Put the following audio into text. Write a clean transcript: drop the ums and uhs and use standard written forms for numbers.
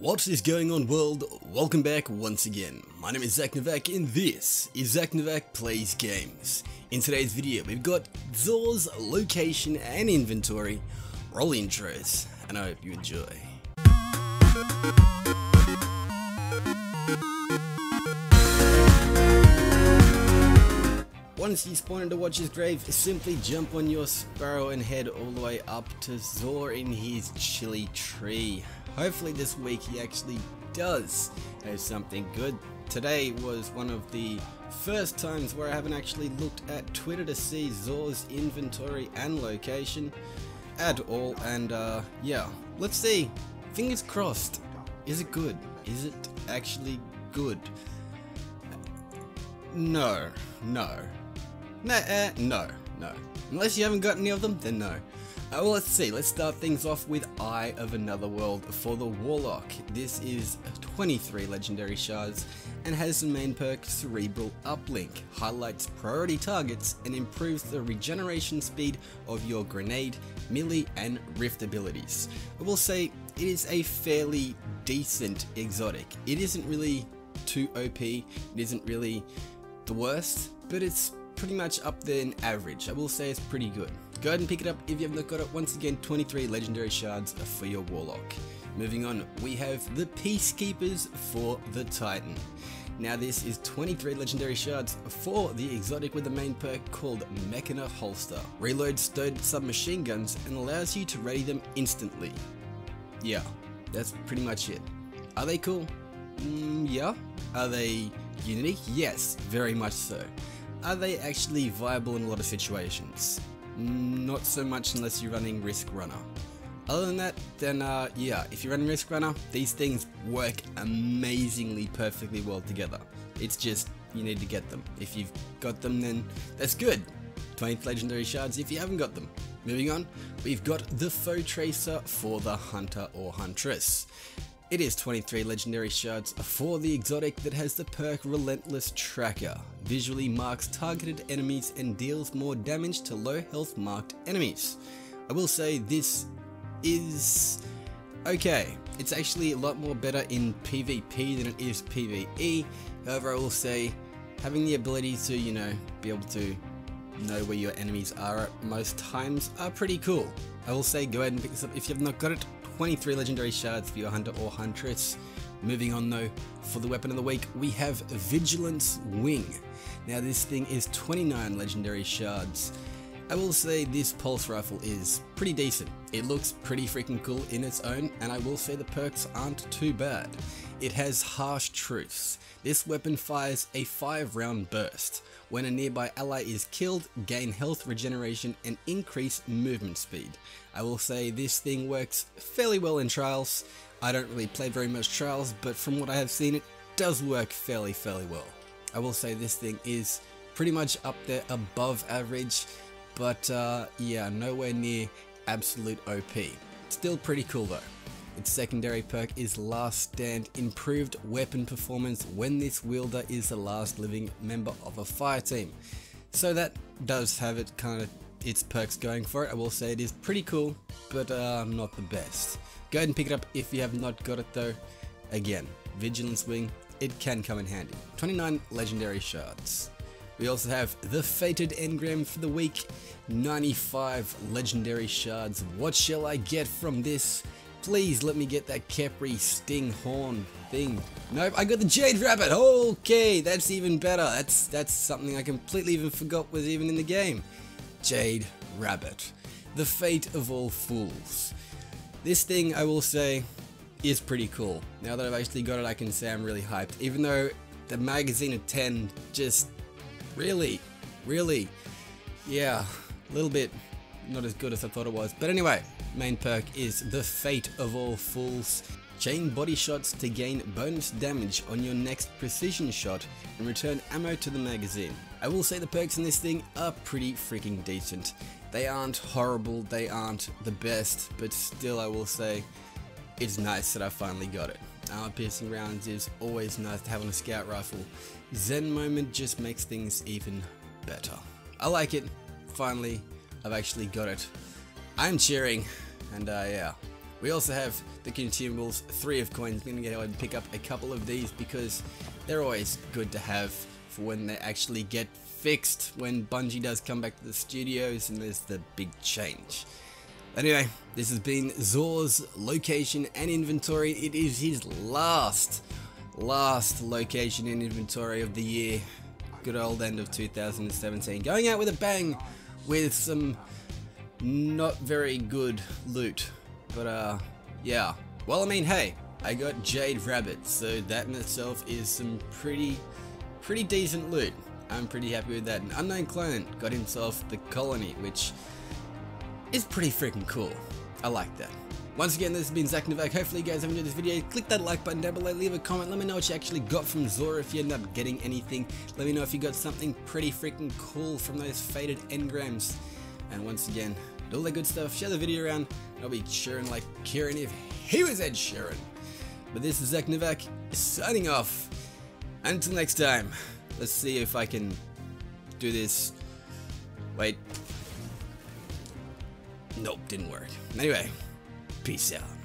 What is going on, world? Welcome back once again. My name is ZacNovak and this is ZacNovak Plays Games. In today's video we've got XUR'S location and inventory. Roll intros and I hope you enjoy. Once you spawn into Watcher's Grave, simply jump on your sparrow and head all the way up to XUR in his chilly tree. Hopefully this week he actually does have something good. Today was one of the first times where I haven't actually looked at Twitter to see XUR'S inventory and location at all, and yeah, let's see. Fingers crossed. Is it good? Is it actually good? No. Unless you haven't got any of them, then no. Well, let's see. Let's start things off with Eye of Another World for the Warlock. This is 23 legendary shards and has the main perk Cerebral Uplink. Highlights priority targets and improves the regeneration speed of your grenade, melee and rift abilities. I will say it is a fairly decent exotic. It isn't really too OP, it isn't really the worst, but it's pretty much up there in average. I will say it's pretty good. Go ahead and pick it up if you haven't got it. Once again, 23 legendary shards for your Warlock. Moving on, we have the Peacekeepers for the Titan. Now this is 23 legendary shards for the exotic with the main perk called Mechana Holster. Reloads stowed submachine guns and allows you to ready them instantly. Yeah, that's pretty much it. Are they cool? Yeah. Are they unique? Yes, very much so. Are they actually viable in a lot of situations? Not so much unless you're running Risk Runner. Other than that, then yeah, if you're running Risk Runner, these things work amazingly perfectly well together. It's just, you need to get them. If you've got them, then that's good. 20 legendary shards if you haven't got them. Moving on, we've got the Foe Tracer for the Hunter or Huntress. It is 23 legendary shards for the exotic that has the perk Relentless Tracker. Visually marks targeted enemies and deals more damage to low health marked enemies. I will say this is okay. It's actually a lot more better in PvP than it is PvE. However, I will say having the ability to, you know, be able to know where your enemies are at most times are pretty cool. I will say go ahead and pick this up if you have not got it. 23 legendary shards for your Hunter or Huntress. Moving on though, for the weapon of the week, we have Vigilance Wing. Now this thing is 29 legendary shards. I will say this pulse rifle is pretty decent. It looks pretty freaking cool in its own, and I will say the perks aren't too bad. It has Harsh Truths. This weapon fires a 5-round burst. When a nearby ally is killed, gain health regeneration and increase movement speed. I will say this thing works fairly well in trials. I don't really play very much trials, but from what I have seen, it does work fairly well. I will say this thing is pretty much up there above average, but yeah, nowhere near absolute OP. Still pretty cool though. Its secondary perk is Last Stand, improved weapon performance when this wielder is the last living member of a fire team. So that does have it kind of its perks going for it. I will say it is pretty cool, but not the best. Go ahead and pick it up if you have not got it though. Again, Vigilance Wing, it can come in handy. 29 legendary shards. We also have the Fated Engram for the week. 95 legendary shards. What shall I get from this? Please let me get that Kepri Sting Horn thing. Nope, I got the Jade Rabbit. Okay, that's even better. That's something I completely even forgot was even in the game. Jade Rabbit. The Fate of All Fools. This thing, I will say, is pretty cool. Now that I've actually got it, I can say I'm really hyped. Even though the magazine of 10 just really, yeah, a little bit not as good as I thought it was. But anyway, main perk is the Fate of All Fools. Chain body shots to gain bonus damage on your next precision shot and return ammo to the magazine. I will say the perks in this thing are pretty freaking decent. They aren't horrible, they aren't the best, but still I will say it's nice that I finally got it. Armor piercing rounds is always nice to have on a scout rifle. Zen moment just makes things even better. I like it. Finally, I've actually got it. I'm cheering, and yeah. We also have the consumables, 3 of coins. I'm going to go ahead and pick up a couple of these because they're always good to have for when they actually get fixed, when Bungie does come back to the studios and there's the big change. Anyway, this has been XUR'S location and inventory. It is his last location and inventory of the year. Good old end of 2017. Going out with a bang with some not very good loot. But yeah. Well, I mean, hey, I got Jade Rabbit, so that in itself is some pretty decent loot. I'm pretty happy with that. An unknown clone got himself the colony, which is pretty freaking cool. I like that. Once again, this has been ZacNovak. Hopefully you guys have enjoyed this video. Click that like button down below, leave a comment, let me know what you actually got from XUR if you end up getting anything. Let me know if you got something pretty freaking cool from those faded engrams. And once again, do all that good stuff, share the video around, and I'll be cheering like Kieran if he was Ed Sheeran. But this is ZacNovak, signing off. Until next time, let's see if I can do this. Wait. Nope, didn't work. Anyway, peace out.